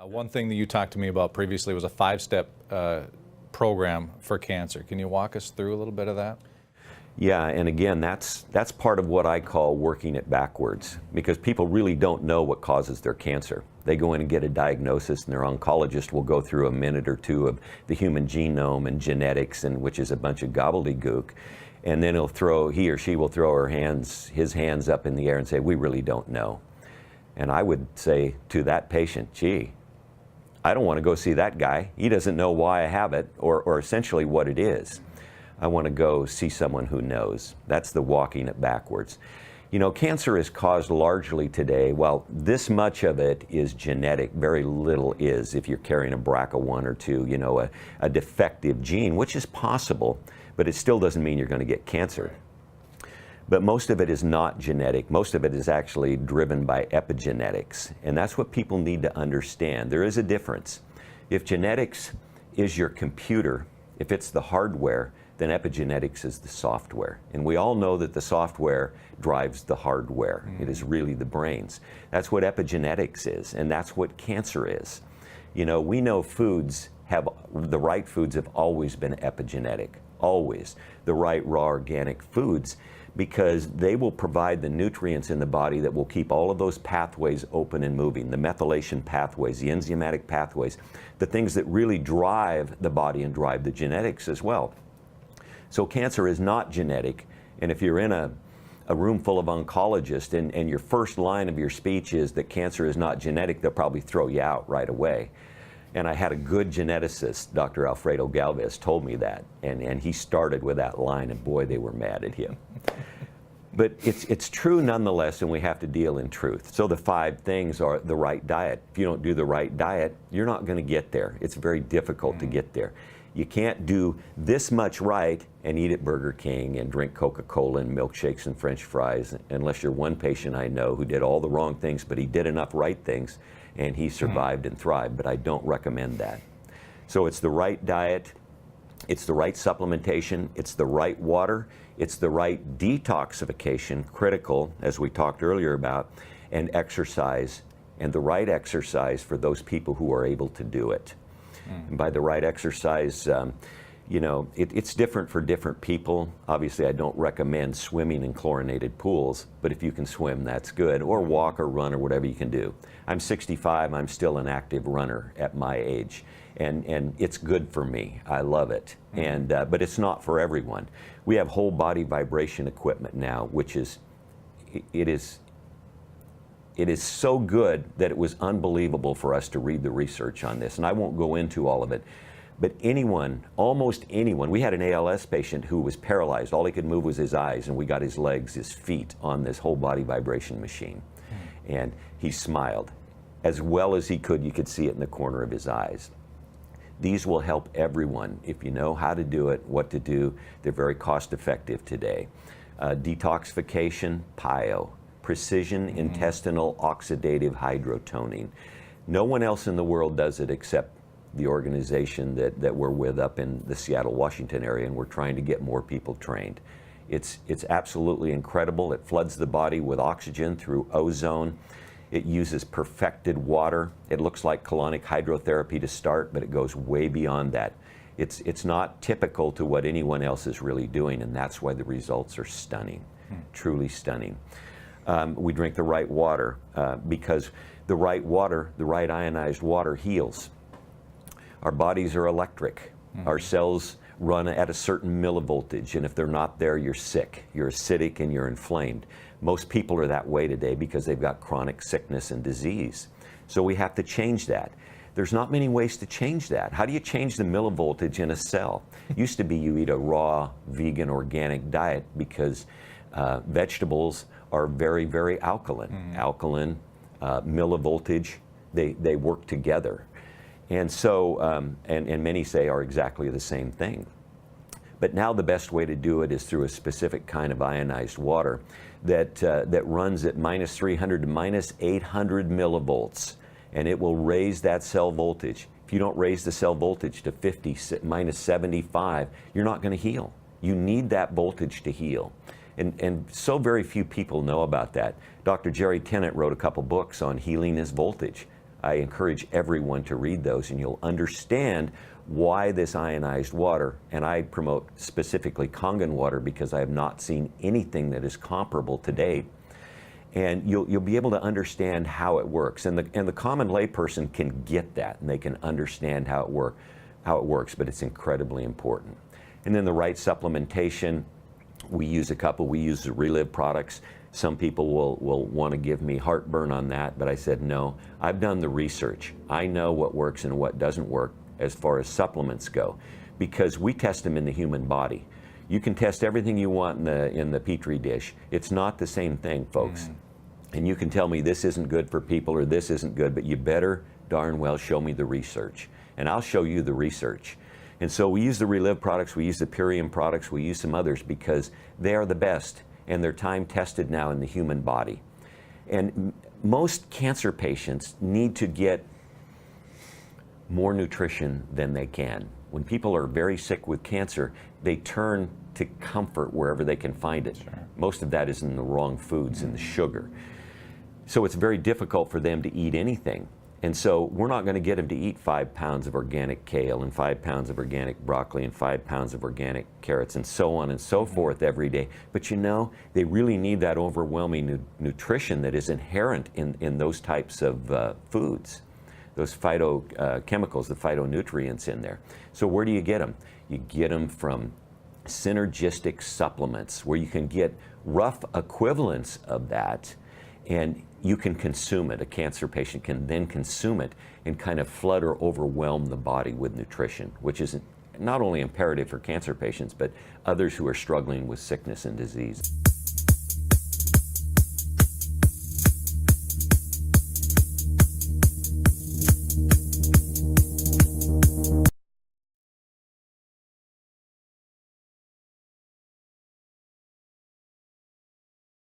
One thing that you talked to me about previously was a 5-step program for cancer. Can you walk us through a little bit of that? Yeah, and again, that's part of what I call working it backwards, because people really don't know what causes their cancer. They go in and get a diagnosis, and their oncologist will go through a minute or two of the human genome and genetics, and which is a bunch of gobbledygook, and then he or she will throw his hands up in the air and say, "We really don't know." And I would say to that patient, "Gee, I don't want to go see that guy. He doesn't know why I have it, or essentially what it is. I want to go see someone who knows." That's the walking it backwards. You know, cancer is caused largely today, well, this much of it is genetic, very little is. If you're carrying a BRCA1 or 2, you know, a defective gene, which is possible, but it still doesn't mean you're going to get cancer. But most of it is not genetic. Most of it is actually driven by epigenetics. And that's what people need to understand. There is a difference. If genetics is your computer, if it's the hardware, then epigenetics is the software. And we all know that the software drives the hardware. It is really the brains. That's what epigenetics is, and that's what cancer is. You know, we know the right foods have always been epigenetic, always. The right raw organic foods, because they will provide the nutrients in the body that will keep all of those pathways open and moving, the methylation pathways, the enzymatic pathways, the things that really drive the body and drive the genetics as well. So cancer is not genetic, and if you're in a room full of oncologists and your first line of your speech is that cancer is not genetic, they'll probably throw you out right away. And I had a good geneticist, Dr. Alfredo Galvez, told me that, and he started with that line, and boy, they were mad at him. But it's true nonetheless, and we have to deal in truth. So the 5 things are the right diet. If you don't do the right diet, you're not going to get there. It's very difficult to get there. You can't do this much right and eat at Burger King and drink Coca-Cola and milkshakes and French fries, unless you're one patient I know who did all the wrong things, but he did enough right things and he survived and thrived. But I don't recommend that. So it's the right diet, it's the right supplementation, it's the right water, it's the right detoxification, critical, as we talked earlier about, and exercise, and the right exercise for those people who are able to do it. And by the right exercise, you know, it's different for different people. Obviously, I don't recommend swimming in chlorinated pools, but if you can swim, that's good, or walk or run or whatever you can do. I'm 65, I'm still an active runner at my age, and it's good for me. I love it, but it's not for everyone. We have whole body vibration equipment now, which is, it is so good that it was unbelievable for us to read the research on this. And I won't go into all of it, but anyone, almost anyone, we had an ALS patient who was paralyzed. All he could move was his eyes, and we got his legs, his feet on this whole body vibration machine. And he smiled. As well as he could, you could see it in the corner of his eyes. These will help everyone if you know how to do it, what to do. They're very cost effective today. Detoxification, PIO. Precision intestinal oxidative hydrotoning. No one else in the world does it except the organization that we're with up in the Seattle, Washington area, and we're trying to get more people trained. It's absolutely incredible. It floods the body with oxygen through ozone. It uses perfected water. It looks like colonic hydrotherapy to start, but it goes way beyond that. It's not typical to what anyone else is really doing, and that's why the results are stunning, truly stunning. We drink the right water because the right water, the right ionized water heals. Our bodies are electric. Our cells run at a certain millivoltage, and if they're not there, you're sick. You're acidic and you're inflamed. Most people are that way today because they've got chronic sickness and disease. So we have to change that. There's not many ways to change that. How do you change the millivoltage in a cell? Used to be you eat a raw, vegan, organic diet because vegetables are very, very alkaline. Alkaline, millivoltage, they work together. And so, and many say are exactly the same thing. But now the best way to do it is through a specific kind of ionized water that runs at -300 to -800 millivolts, and it will raise that cell voltage. If you don't raise the cell voltage to 50, -75, you're not going to heal. You need that voltage to heal. And so very few people know about that. Dr. Jerry Tennant wrote a couple books on healing his voltage. I encourage everyone to read those, and you'll understand why this ionized water, and I promote specifically Kangen water because I have not seen anything that is comparable to date. And you'll be able to understand how it works. And the common layperson can get that, and they can understand how it works, but it's incredibly important. And then the Right Supplementation, we use a couple. We use the Relive products. Some people will want to give me heartburn on that, but I said no. I've done the research. I know what works and what doesn't work as far as supplements go, because we test them in the human body. You can test everything you want in the Petri dish. It's not the same thing, folks. And you can tell me this isn't good for people or this isn't good, but you better darn well show me the research. And I'll show you the research. And so we use the Relive products, we use the Purium products, we use some others because they are the best and they're time tested now in the human body. And most cancer patients need to get more nutrition than they can. When people are very sick with cancer, they turn to comfort wherever they can find it. Sure. Most of that is in the wrong foods and the sugar. So it's very difficult for them to eat anything. And so we're not going to get them to eat 5 pounds of organic kale and 5 pounds of organic broccoli and 5 pounds of organic carrots and so on and so forth every day. But you know, they really need that overwhelming nutrition that is inherent in those types of foods, those phytochemicals, the phytonutrients in there. So where do you get them? You get them from synergistic supplements where you can get rough equivalents of that and you can consume it. A cancer patient can then consume it and kind of flood or overwhelm the body with nutrition, which is not only imperative for cancer patients, but others who are struggling with sickness and disease.